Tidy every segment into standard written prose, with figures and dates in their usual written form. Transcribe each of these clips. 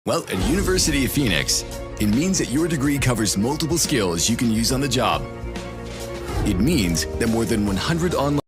Well, at University of Phoenix, it means that your degree covers multiple skills you can use on the job. It means that more than 100 online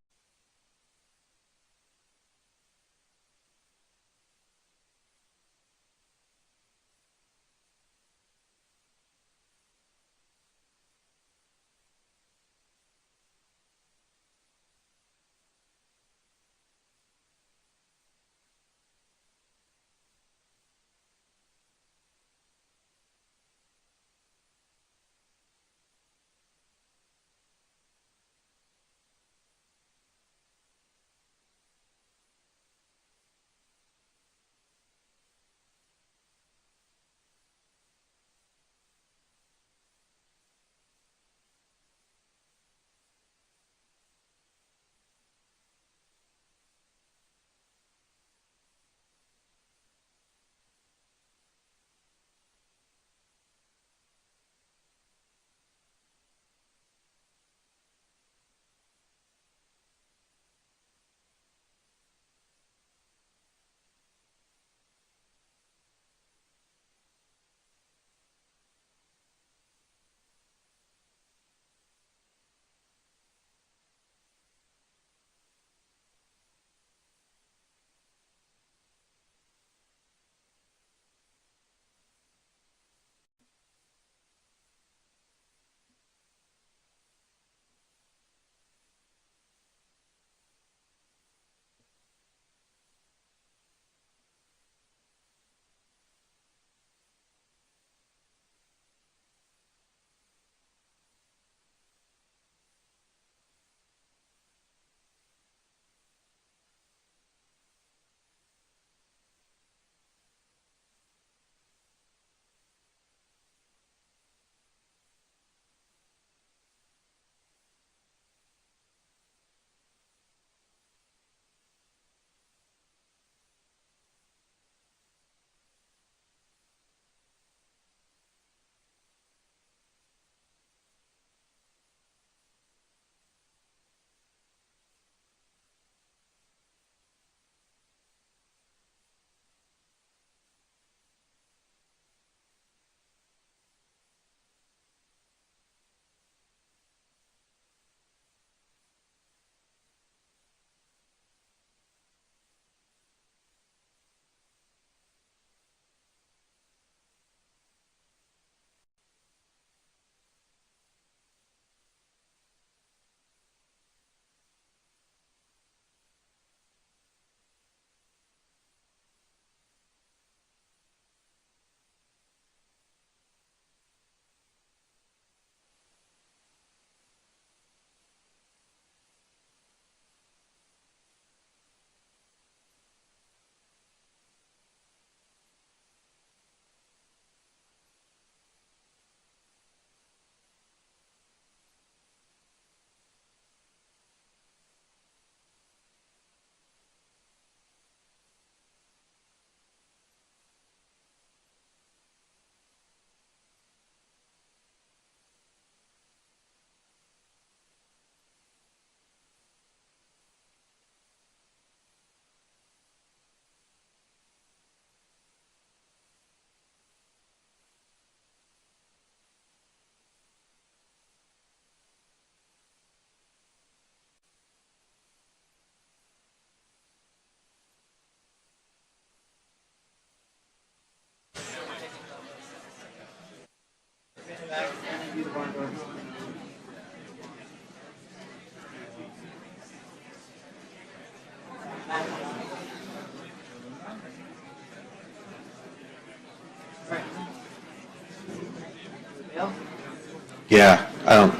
Yeah, I don't.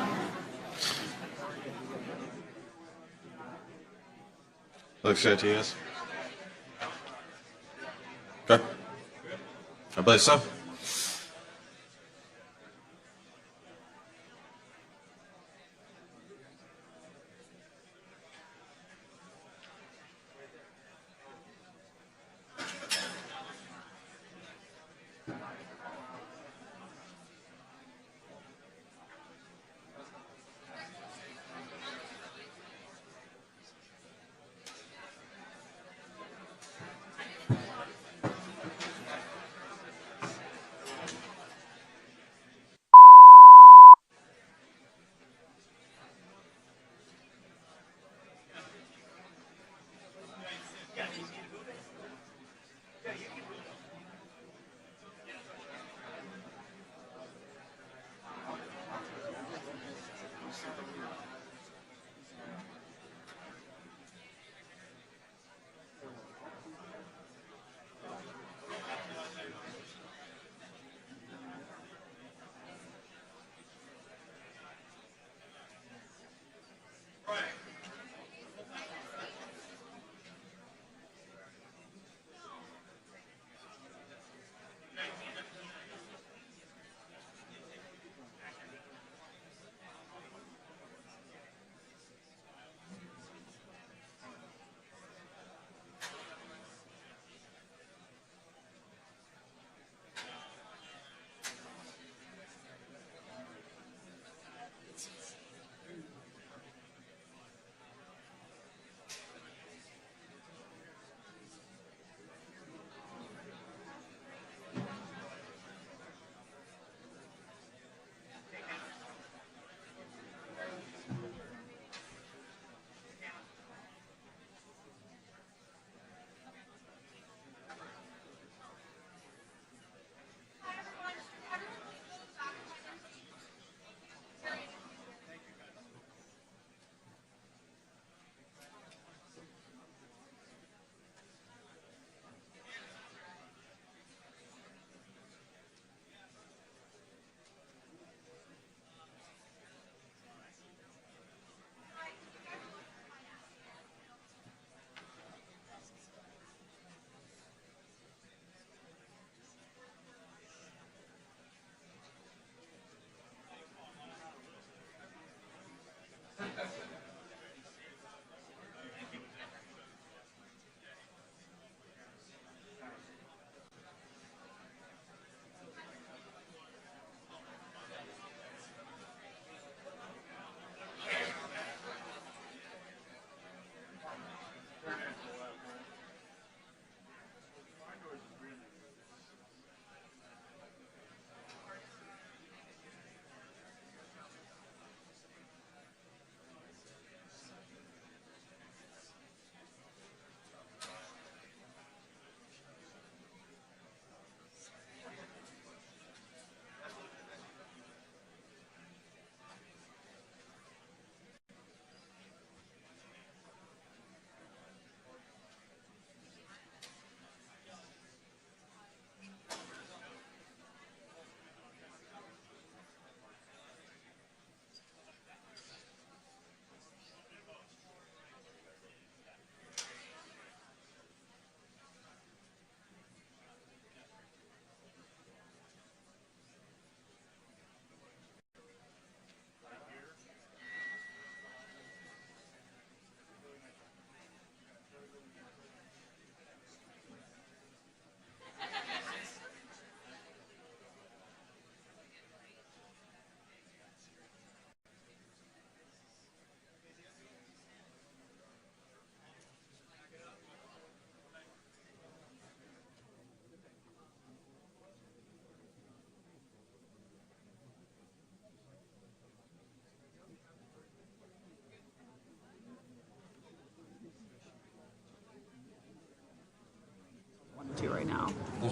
Looks good to you guys. Okay. I believe so.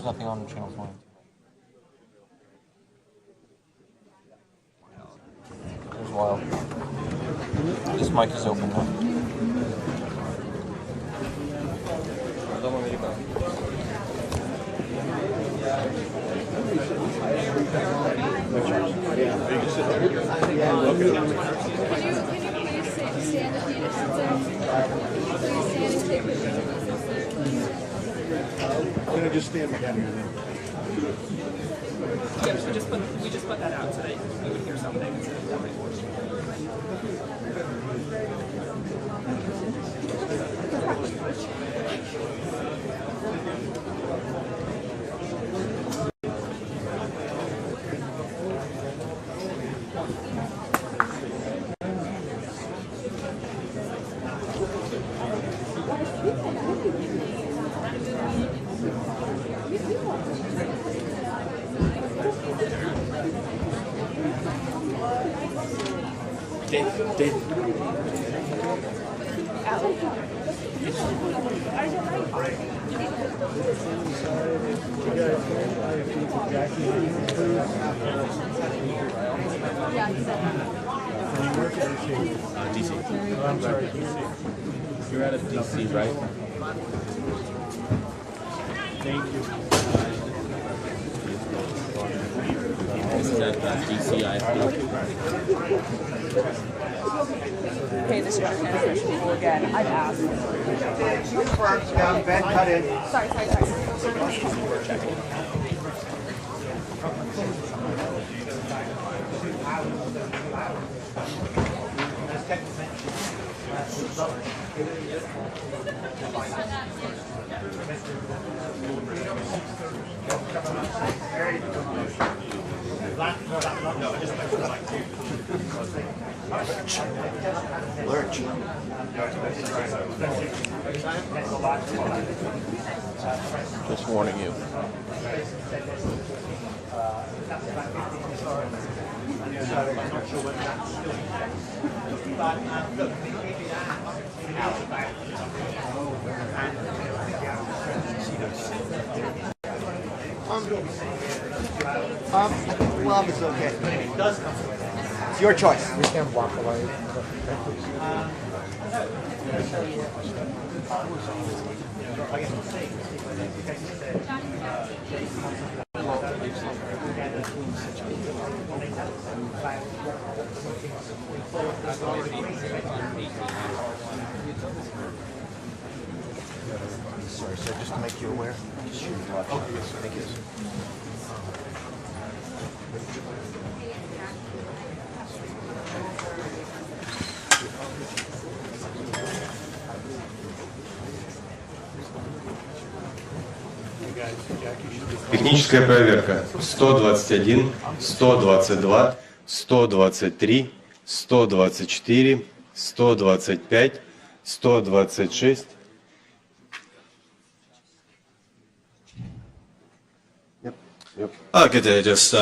nothing on channels 1 and 2. There's wild. This mic is open now. I'm gonna just stand behind you. Yes, we just put that out so that we would hear something instead of nothing. DC. Oh, I'm sorry, DC. You're out of DC, right? Thank you. Is that DCI? Okay, this is your transmission people again. I've asked. Firms down, bed cut in. Sorry. Lurch. Just warning you. I think glove is okay. It's your choice. We can't walk away. Sorry, sir, just to make you aware. Thank you. Техническая проверка. 121, 122, 123, 124, 125, 126. Good day. Just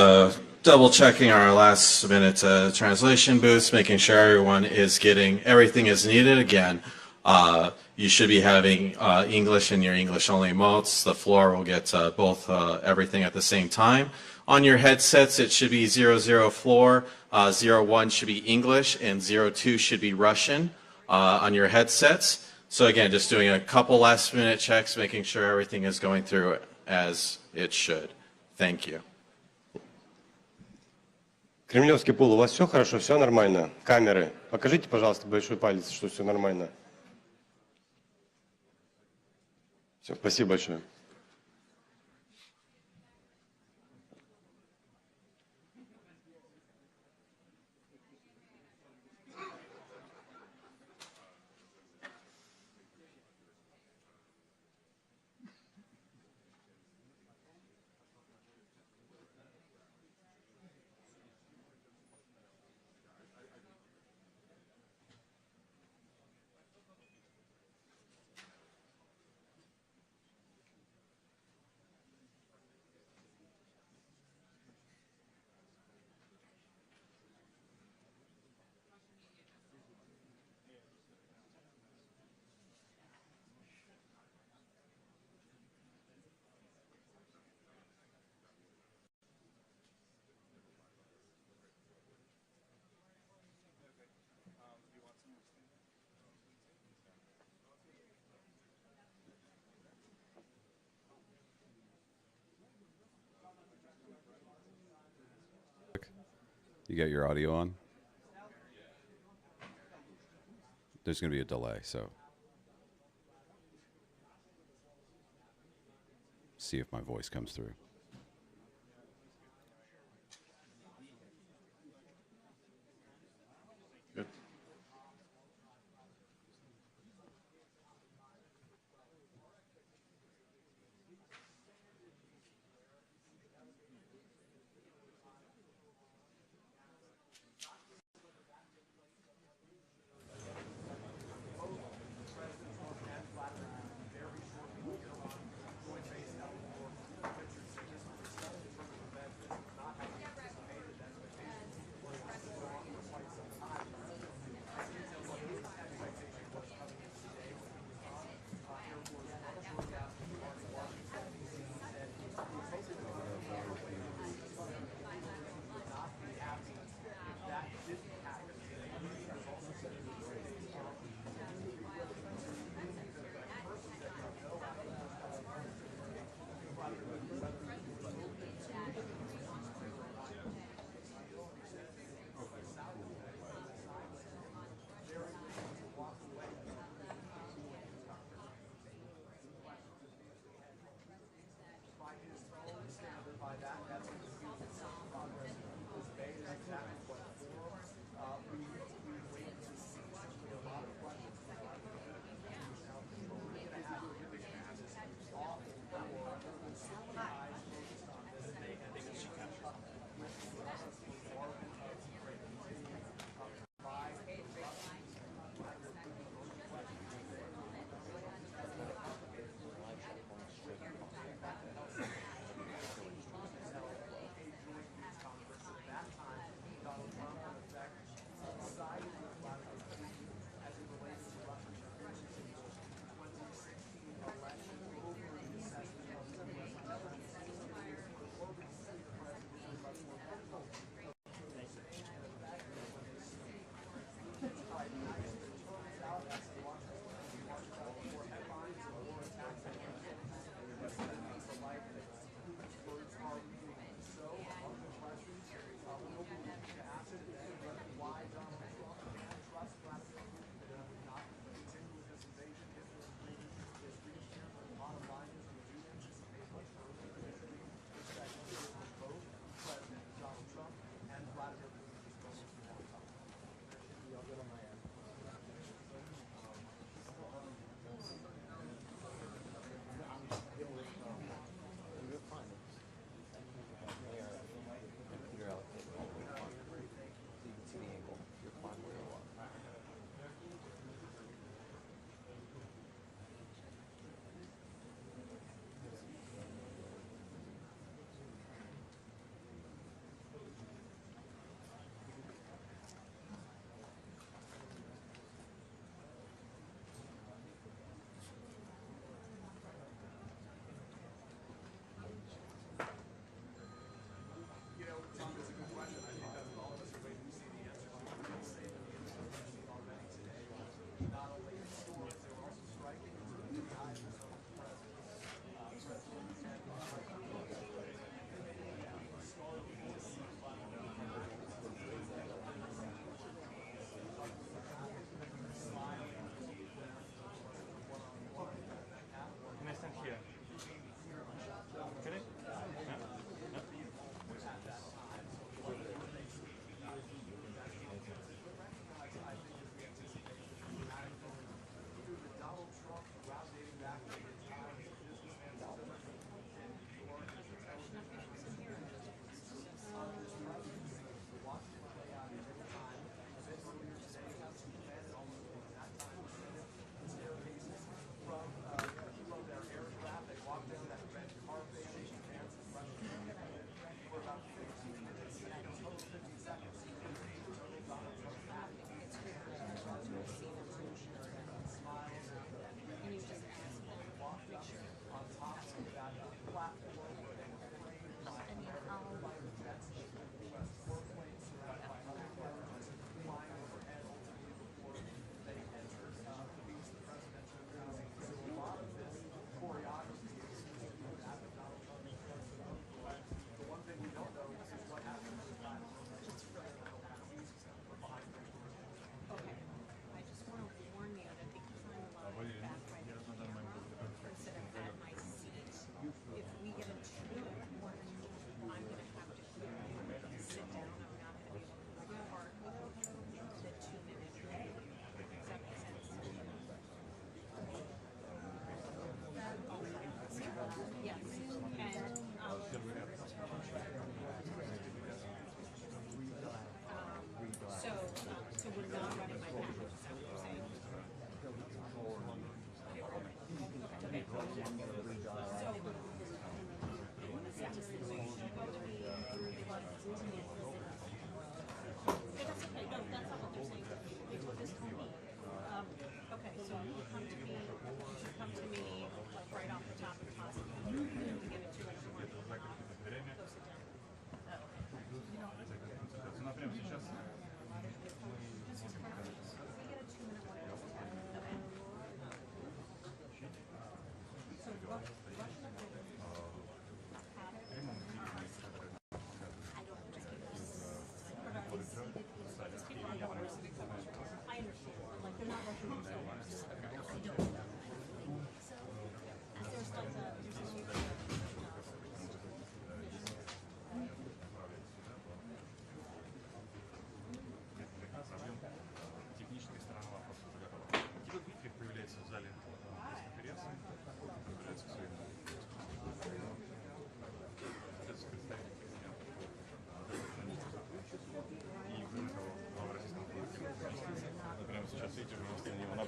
double checking our last minute translation booths, making sure everyone is getting everything is needed. Again, you should be having English in your English only modes. The floor will get both everything at the same time. On your headsets, it should be 00 floor, 01 should be English, and 02 should be Russian on your headsets. So again, just doing a couple last minute checks, making sure everything is going through as it should. Thank you. Кремлевский пул, у вас все хорошо, все нормально? Камеры, покажите, пожалуйста, большой палец, что все нормально. Все, спасибо большое. You got your audio on? There's going to be a delay, so see if my voice comes through. Good.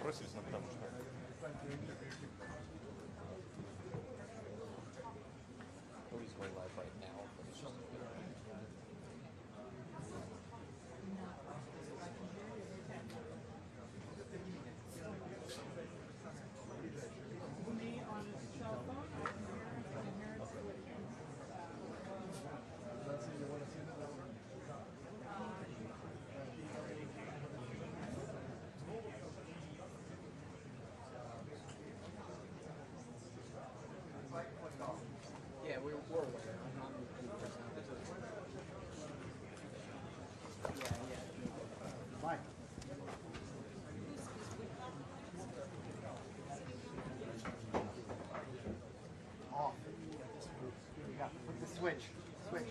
бросились на потому что. Nobody's going live right now, but it's just yeah, we're aware. Mike. Off. You got put the switch. Switch.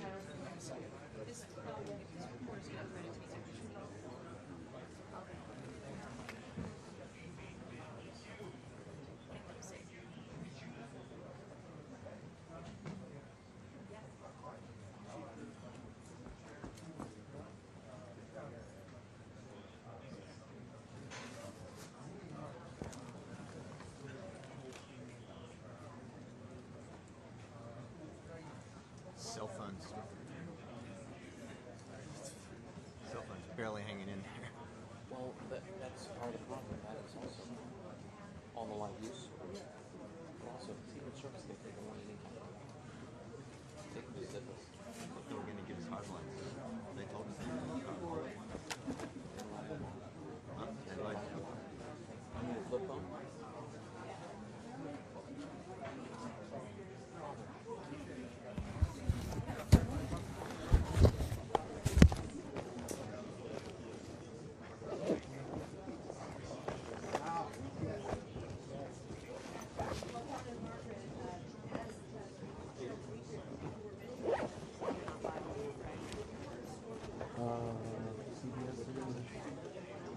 Cell phones. Cell phones barely hanging in there. Well, that's part of the problem. That is also all the live use. But also, Secret Service, they don't want any kind of take specifics. They were going to give us hard lines. They told us they were going to give us hard lines. Huh? They lied to us. I mean, a flip phone.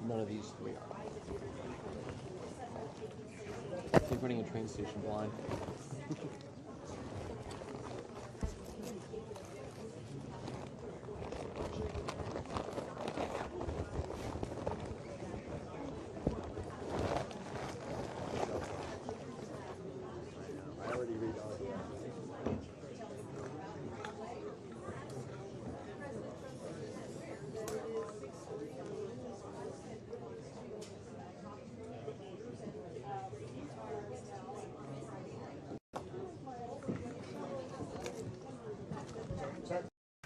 None of these three are. They're running a train station blind. I already read all of that.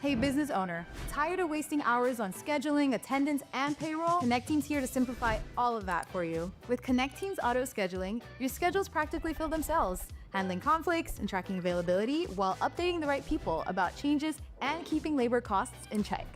Hey business owner, tired of wasting hours on scheduling, attendance, and payroll? Connecting's here to simplify all of that for you. With Connecting's auto scheduling, your schedules practically fill themselves, handling conflicts and tracking availability while updating the right people about changes and keeping labor costs in check.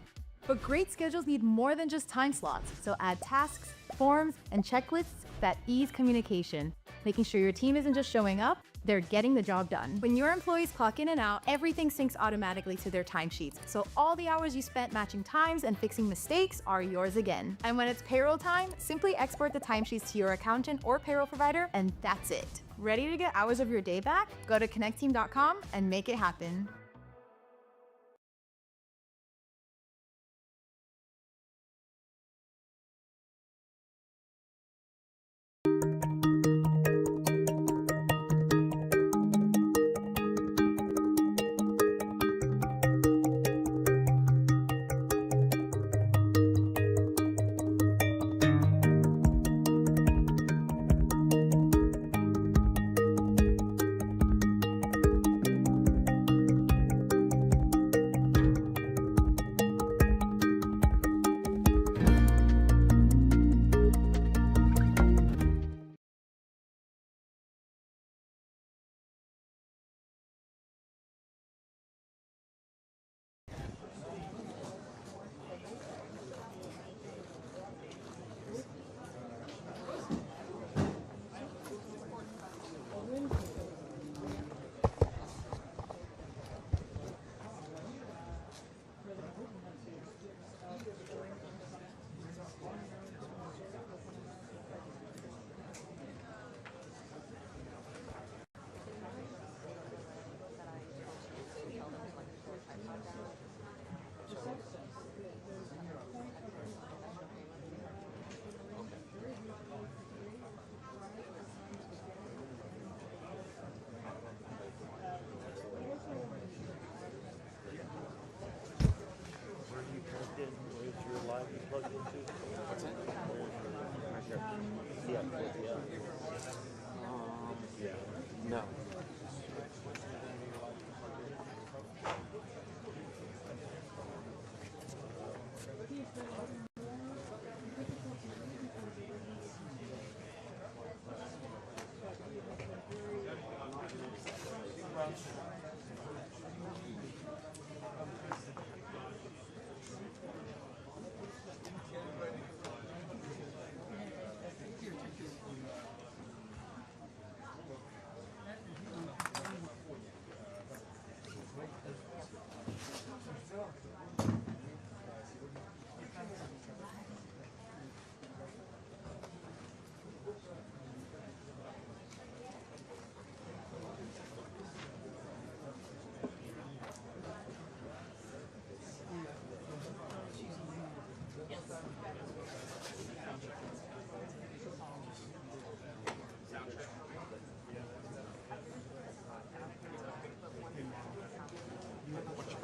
But great schedules need more than just time slots, so add tasks, forms, and checklists that ease communication, making sure your team isn't just showing up, they're getting the job done. When your employees clock in and out, everything syncs automatically to their timesheets, so all the hours you spent matching times and fixing mistakes are yours again. And when it's payroll time, simply export the timesheets to your accountant or payroll provider, and that's it. Ready to get hours of your day back? Go to connectteam.com and make it happen.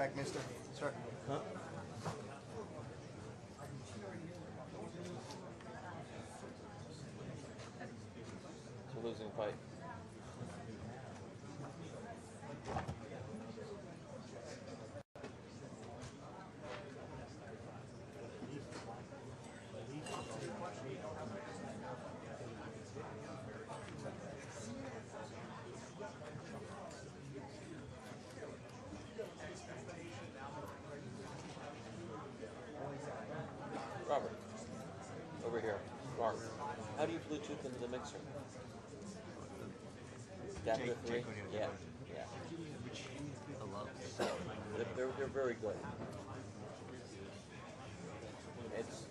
back, mister. Sir. It's a losing fight. Robert, over here. Mark, how do you Bluetooth into the mixer? Adapter 3? Yeah, yeah. They're very good. It's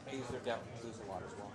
I use their down blues a lot as well.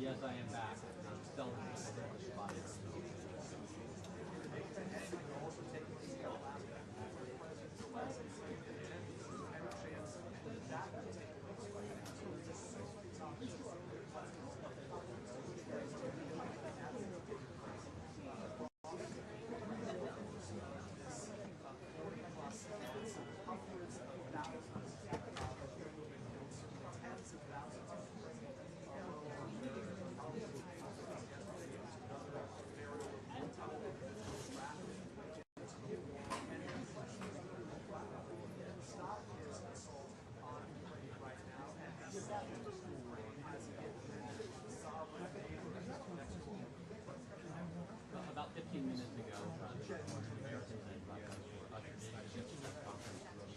Yes, I am back. Still about 15 minutes ago, Americans and Russians were ushered into a conference room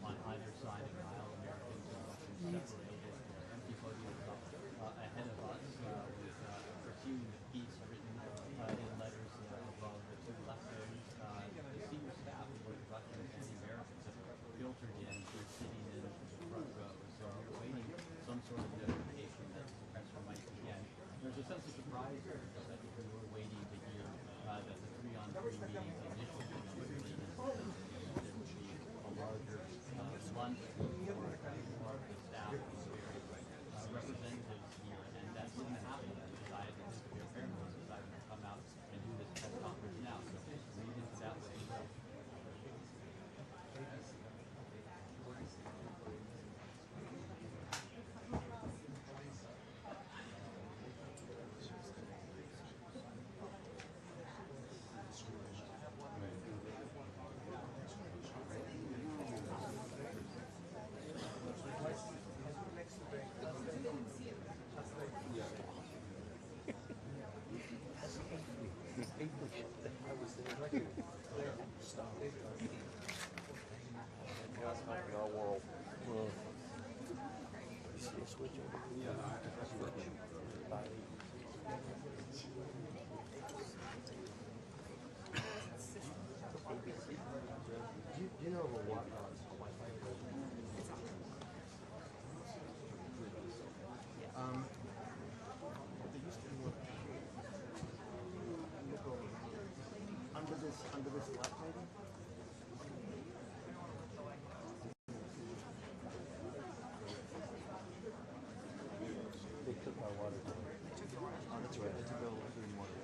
on either side of the aisle. Americans and Russians separated, empty podiums ahead of us with pursuing the peace written in letters above the two lecterns. The senior staff of both the Russians and the Americans have filtered in, sitting in the front row. So we're waiting some sort of notification that the pressure might begin. There's a sense of surprise here because I think we were waiting to hear that the three-on-three meetings initially there would be a larger lunch for the staff and representatives here, and that didn't happen. They decided to interfere apparently, decided to come out and do this press conference now. So read into that way as well. You know what? Under this left, maybe? They took our water. Oh, that's right. They took our food and water.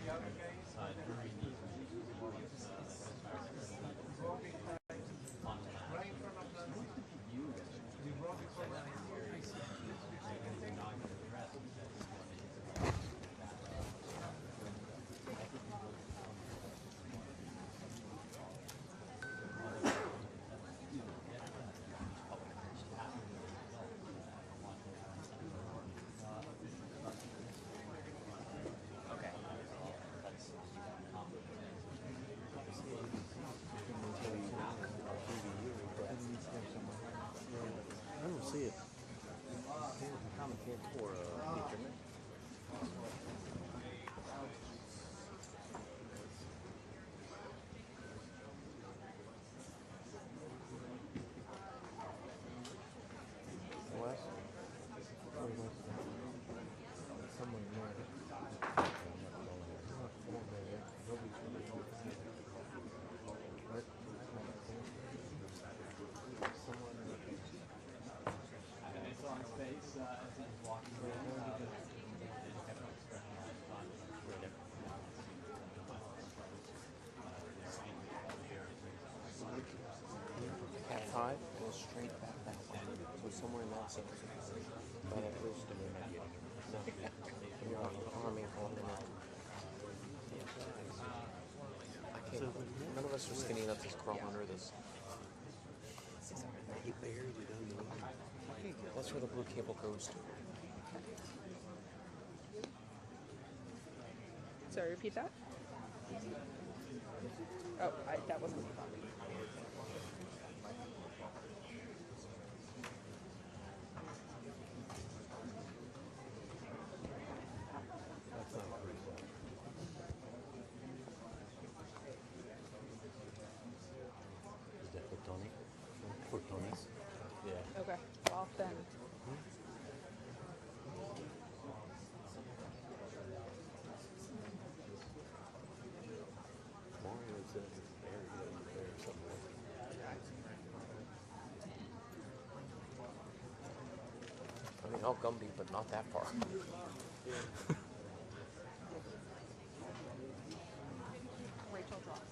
Okay. See it. Common camp for feature. West? Somewhere in there. Five goes straight back that way. So somewhere in that section. But at least no. You're arming on the net. I can't. None of us are skinny enough to crawl under this. He buried it under. That's where the blue cable goes to. Sorry, repeat that. Oh, that wasn't me. Is that for Tony? For Tony? Yeah. Okay, well then. Mario said it's buried over there somewhere. I mean, I'll Gumby, but not that far. Rachel dropped.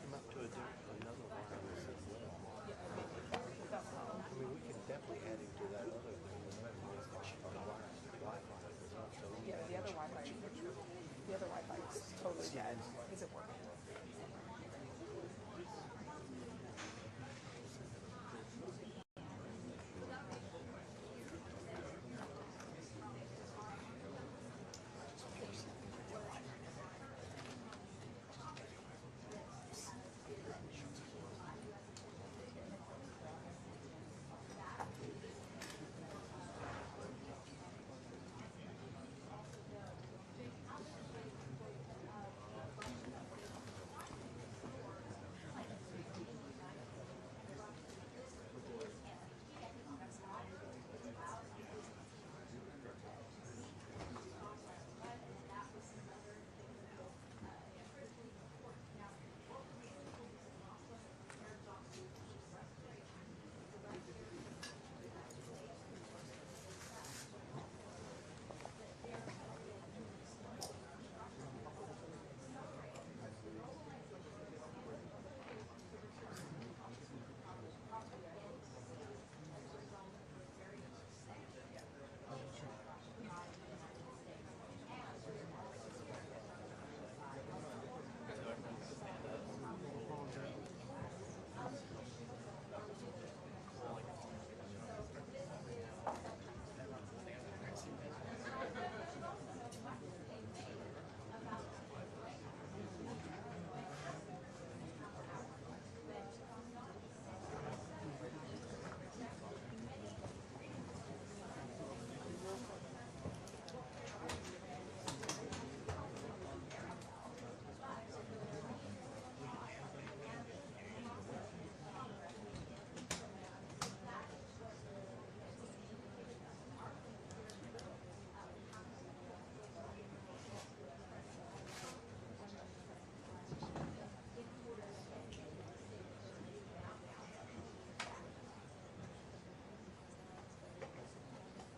Come up to another wireless as well. I mean, we can definitely add him to that other thing. Wi-Fi is also. Yeah, the other Wi-Fi is totally dead. Isn't working.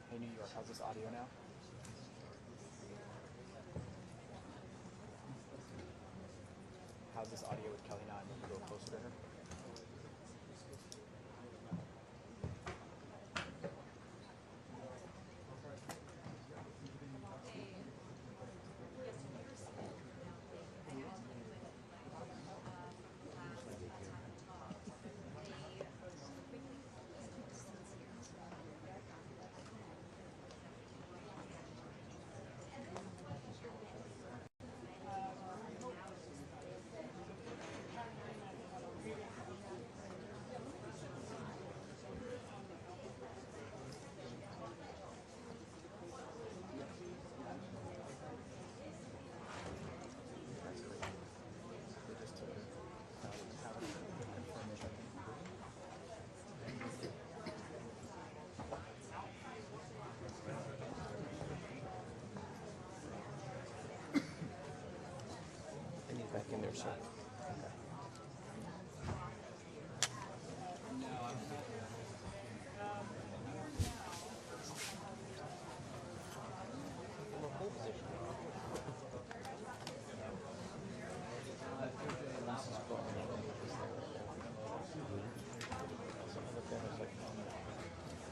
Hey, New York, how's this audio now? How's this audio with Kelly now? I need to go closer to her. Back in there, sir.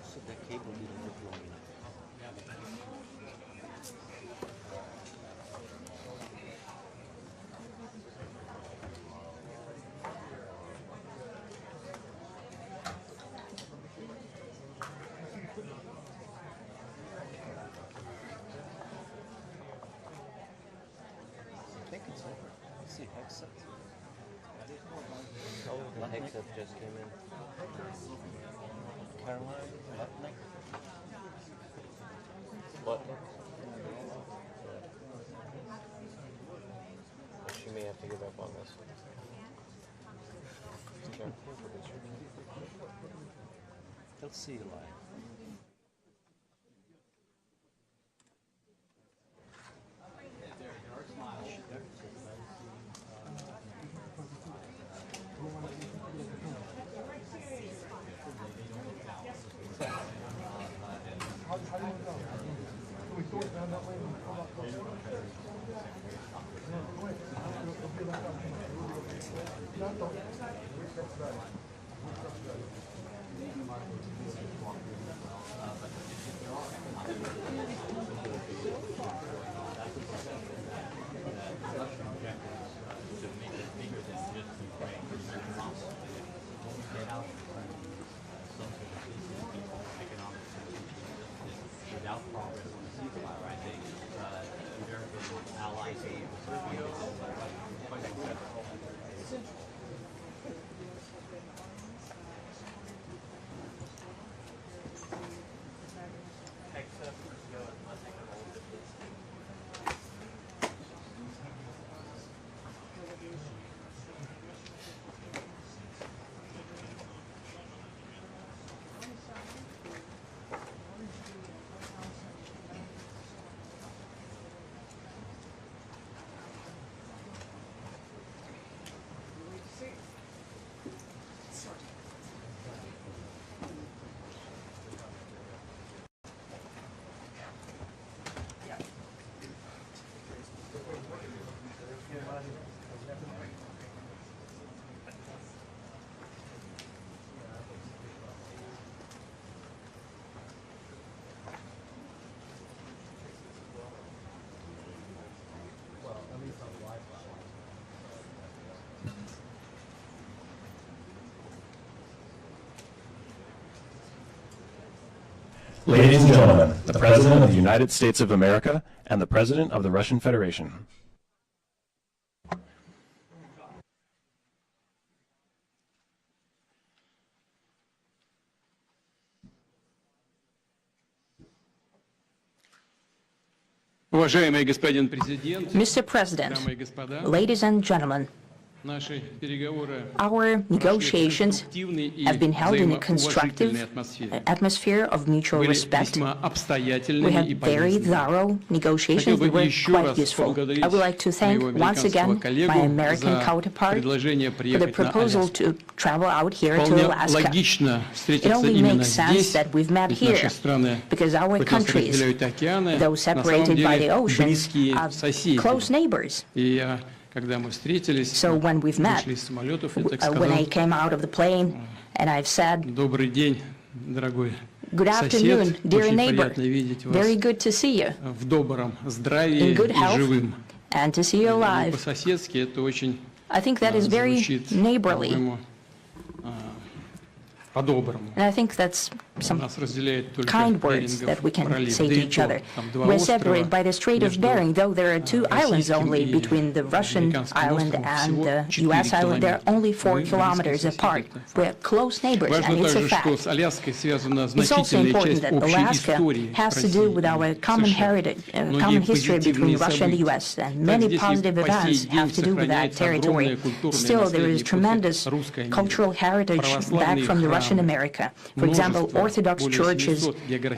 So that cable didn't look long enough. Except just came in. Caroline Lutnick? Lutnick? She may have to give up on this. Let's see, Eli. Without progress on the ceasefire, I think American allies will be quite successful. Ladies and gentlemen, the President of the United States of America and the President of the Russian Federation. Mr. President, ladies and gentlemen, our negotiations have been held in a constructive atmosphere of mutual respect. We had very thorough negotiations that were quite useful. I would like to thank once again my American counterpart for the proposal to travel out here to Alaska. It only makes sense that we've met here because our countries, though separated by the ocean, are close neighbors. So when we've met, when I came out of the plane and I've said, "Good afternoon, dear neighbor, very good to see you, in good health, and to see you alive." I think that is very neighborly. And I think that's some kind words that we can say to each other. We're separated by the Strait of Bering, though there are 2 islands only between the Russian island and the U.S. island. They're only 4 kilometers apart. We're close neighbors, and it's a fact. It's also important that Alaska has to do with our common heritage, common history between Russia and the U.S., and many positive events have to do with that territory. Still, there is tremendous cultural heritage back from the Russian America. For example, Orthodox churches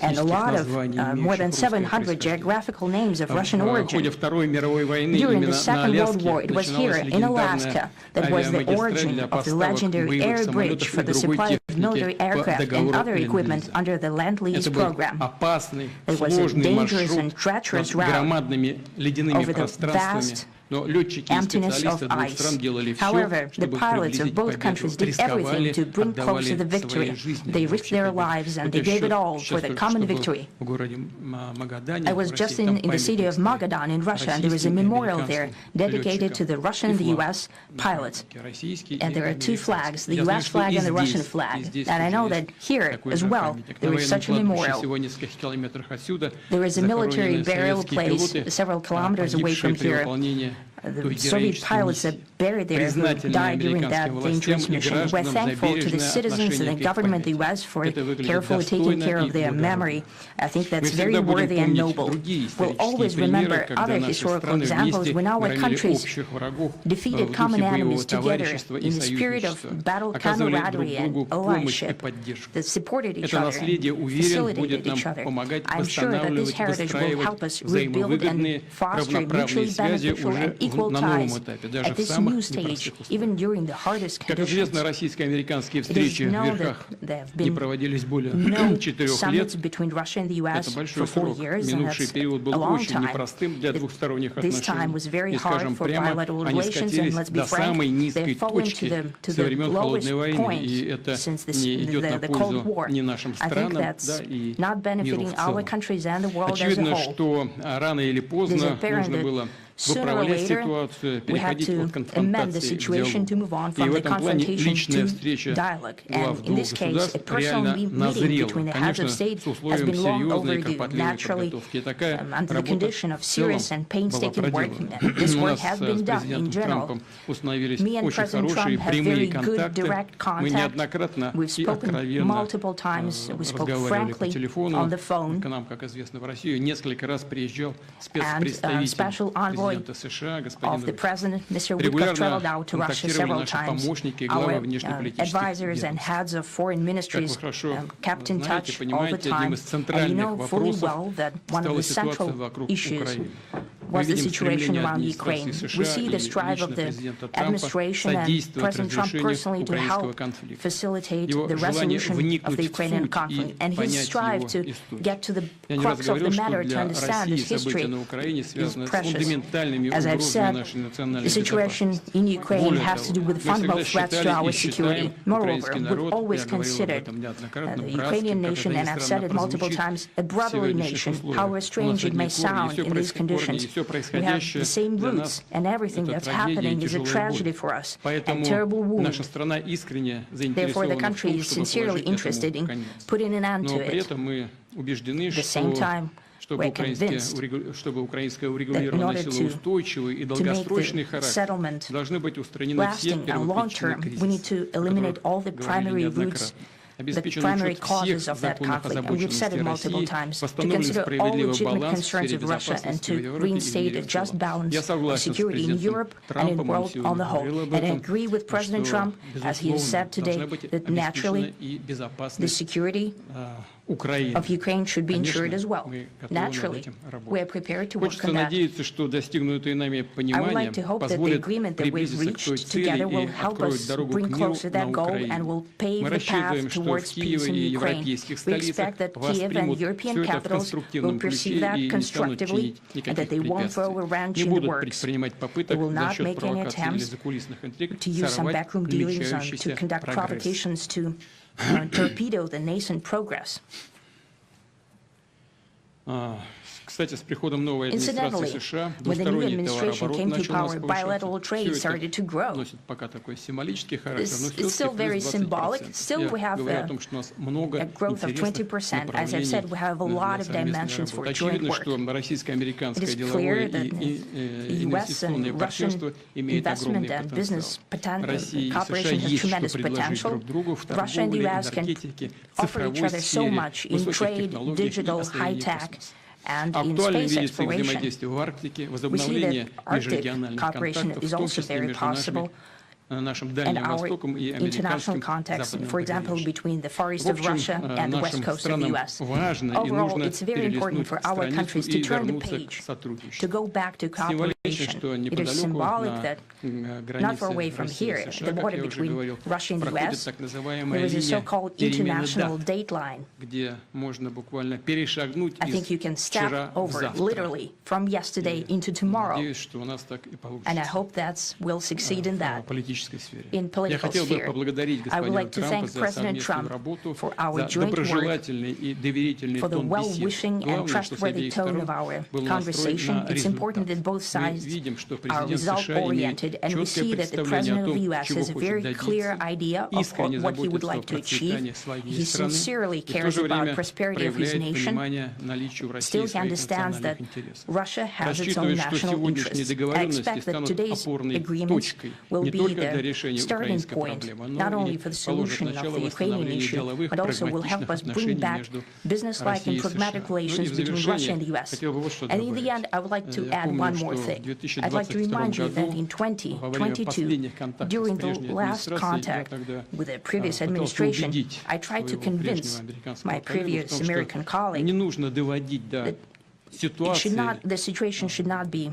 and a lot of more than 700 geographical names of Russian origin. During the Second World War, it was here in Alaska that was the origin of the legendary air bridge for the supply of military aircraft and other equipment under the Land-Lease program. It was a dangerous and treacherous route over the vast emptiness of ice. However, the pilots of both countries did everything to bring closer the victory. They risked their lives and they gave it all for the common victory. I was just in the city of Magadan in Russia, and there is a memorial there dedicated to the Russian and the U.S. pilots. And there are 2 flags, the U.S. flag and the Russian flag. And I know that here as well there is such a memorial. There is a military burial place several kilometers away from here. the Soviet pilots that buried there who died during that dangerous mission. We're thankful to the citizens and the government of the U.S. for carefully taking care of their memory. I think that's very worthy and noble. We'll always remember other historical examples when our countries defeated common enemies together in the spirit of battle camaraderie and allyship that supported each other and facilitated each other. I'm sure that this heritage will help us rebuild and foster mutually beneficial and equal ties at this new stage, even during the hardest conditions. It is known that there have been no summits between Russia and the U.S. for 4 years, and that's a long time. This time was very hard for bilateral relations, and let's be frank, they've fallen to the lowest point since the Cold War. I think that's not benefiting our countries and the world as a whole. It is apparent that sooner or later, we had to amend the situation to move on from the confrontation to dialogue. And in this case, a personal meeting between the heads of state has been long overdue, naturally, under the condition of serious and painstaking work. This work has been done in general. Me and President Trump have very good direct contact. We've spoken multiple times. We spoke frankly on the phone. And special envoy of the President, Mr. Witkoff, traveled out to Russia several times. Our advisors and heads of foreign ministries kept in touch all the time. And you know fully well that one of the central issues was the situation around Ukraine. We see the strive of the administration and President Trump personally to help facilitate the resolution of the Ukrainian conflict. And his strive to get to the crux of the matter, to understand its history, is precious. As I've said, the situation in Ukraine has to do with fundamental threats to our security. Moreover, we've always considered the Ukrainian nation, and I've said it multiple times, a brotherly nation, however strange it may sound in these conditions. We have the same roots, and everything that's happening is a tragedy for us, a terrible wound. Therefore, the country is sincerely interested in putting an end to it. At the same time, we're convinced that in order to make the settlement lasting and long-term, we need to eliminate all the primary roots, the primary causes of that conflict. And we've said it multiple times, to consider all legitimate concerns of Russia and to reinstate a just balance of security in Europe and in the world on the whole. And I agree with President Trump, as he has said today, that naturally the security of Ukraine should be ensured as well. Naturally, we are prepared to work on that. I would like to hope that the agreement that we've reached together will help us bring closer that goal and will pave the path towards peace in Ukraine. We expect that Kiev and European capitals will perceive that constructively and that they won't throw a wrench in the works. They will not make any attempts to use some backroom dealings to conduct provocations to torpedo the nascent progress. Incidentally, when the new administration came to power, bilateral trade started to grow. It's still very symbolic. Still, we have a growth of 20%. As I've said, we have a lot of dimensions for joint work. It is clear that the U.S. and Russian investment and business cooperation has tremendous potential. Russia and the U.S. can offer each other so much in trade, digital, high-tech, and in space exploration. We see that Arctic cooperation is also very possible. And our international context, for example, between the Far East of Russia and the West Coast of the U.S. Overall, it's very important for our countries to turn the page, to go back to cooperation. It is symbolic that not far away from here, at the border between Russia and the U.S., there is a so-called international date line. I think you can step over, literally, from yesterday into tomorrow. And I hope that we'll succeed in that. In political sphere. I would like to thank President Trump for our joint work, for the well-wishing and trustworthy tone of our conversation. It's important that both sides organized, are result-oriented, and we see that the President of the U.S. has a very clear idea of what he would like to achieve. He sincerely cares about prosperity of his nation. Still, he understands that Russia has its own national interests. I expect that today's agreements will be the starting point, not only for the solution of the Ukrainian issue, but also will help us bring back business-like and pragmatic relations between Russia and the U.S. And in the end, I would like to add one more thing. I'd like to remind you that in 2022, during the last contact with the previous administration, I tried to convince my previous American colleague that the situation should not be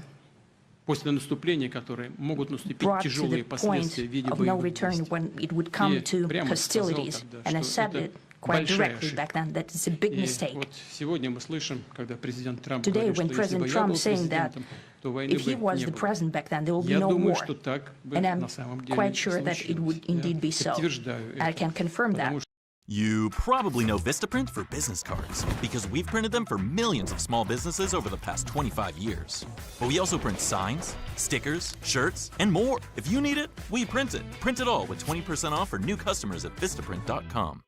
после наступления, которые могут наступить brought to the тяжелые последствия в виде point of no боевых return действий. when it would come to прямо сказал hostilities. тогда, And I что said это it quite большая directly ошибка. back then that it's a big И mistake. вот сегодня мы слышим, когда президент Трамп Today, говорит, when что если бы President я Trump был saying that президентом, то войны if he бы was не the было. president back then, there will be Я no думаю, war. что так бы And на I'm самом деле quite sure that it случилось. would indeed be Я so. подтверждаю I это, can confirm that. потому что You probably know Vistaprint for business cards because we've printed them for millions of small businesses over the past 25 years. But we also print signs, stickers, shirts, and more. If you need it, we print it. Print it all with 20% off for new customers at Vistaprint.com.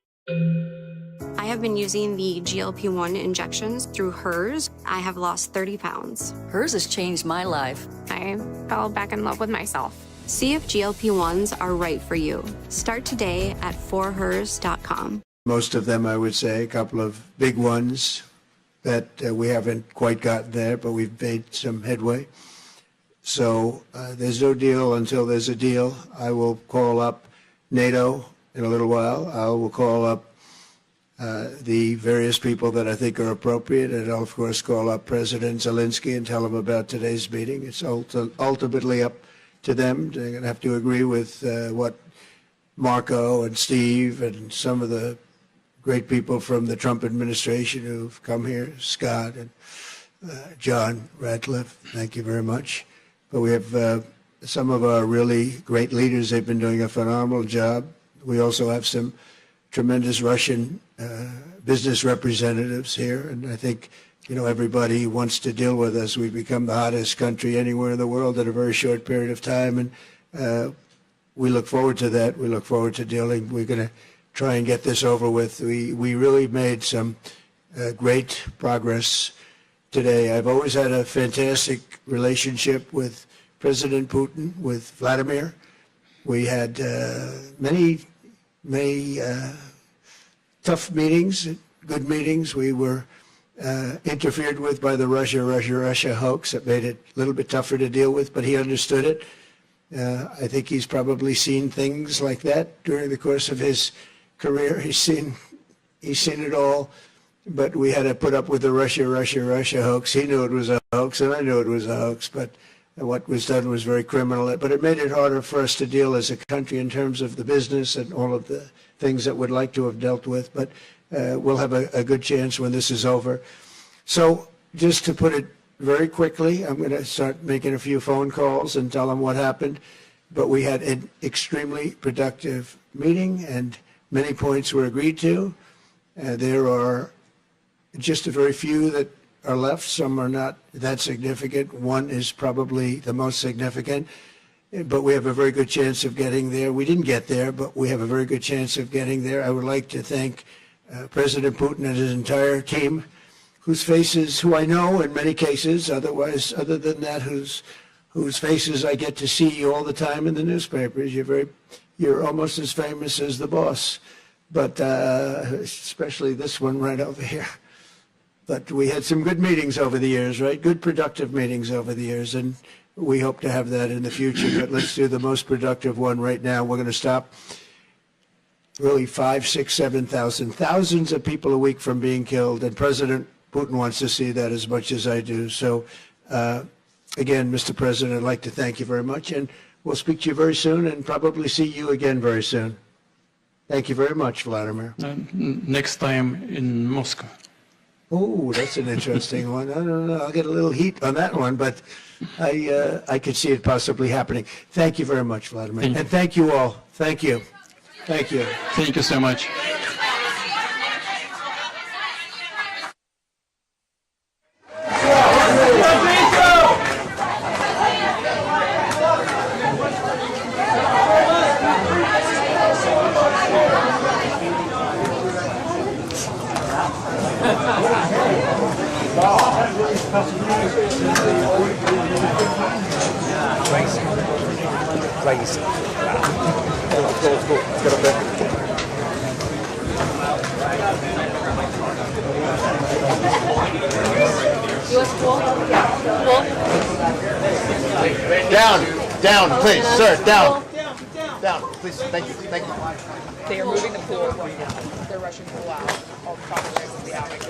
I have been using the GLP-1 injections through HERS. I have lost 30 pounds. HERS has changed my life. I fell back in love with myself. See if GLP-1s are right for you. Start today at forhers.com. Most of them, I would say, a couple of big ones that we haven't quite gotten there, but we've made some headway. So there's no deal until there's a deal. I will call up NATO in a little while. I will call up the various people that I think are appropriate, and I'll, of course, call up President Zelensky and tell him about today's meeting. It's ultimately up to them. They're going to have to agree with what Marco and Steve and some of the great people from the Trump administration who've come here, Scott and John Ratcliffe, thank you very much. But we have some of our really great leaders. They've been doing a phenomenal job. We also have some tremendous Russian business representatives here, and I think everybody wants to deal with us. We've become the hottest country anywhere in the world in a very short period of time, and we look forward to that. We look forward to dealing. We're going to try and get this over with. We really made some great progress today. I've always had a fantastic relationship with President Putin, with Vladimir. We had many tough meetings, good meetings. We were interfered with by the Russia hoax. That made it a little bit tougher to deal with, but he understood it. I think he's probably seen things like that during the course of his career. He's seen it all, but we had to put up with the Russia hoax. He knew it was a hoax, and I knew it was a hoax, but what was done was very criminal. But it made it harder for us to deal as a country in terms of the business and all of the things that we'd like to have dealt with. But we'll have a good chance when this is over. So just to put it very quickly, I'm going to start making a few phone calls and tell them what happened. But we had an extremely productive meeting, and many points were agreed to. There are just a very few that are left. Some are not that significant. One is probably the most significant. But we have a very good chance of getting there. We didn't get there, but we have a very good chance of getting there. I would like to thank President Putin and his entire team, whose faces, who I know in many cases, other than that, whose faces I get to see all the time in the newspapers. You're almost as famous as the boss, but especially this one right over here. But we had some good meetings over the years, right? Good, productive meetings over the years, and we hope to have that in the future. But let's do the most productive one right now. We're going to stop really 5,000, 6,000, 7,000, thousands of people a week from being killed, and President Putin wants to see that as much as I do. So, again, Mr. President, I'd like to thank you very much, and we'll speak to you very soon and probably see you again very soon. Thank you very much, Vladimir. Next time in Moscow. Oh, that's an interesting one. I don't know. I'll get a little heat on that one, but I could see it possibly happening. Thank you very much, Vladimir. And thank you all. Thank you. Thank you. Thank you so much. crazy. Let's go. Let's get up there. US pool? Pool? Down, please, sir, down. Down, please, thank you. They are moving the pool right now. They're rushing the pool out. All the proper ways that we have.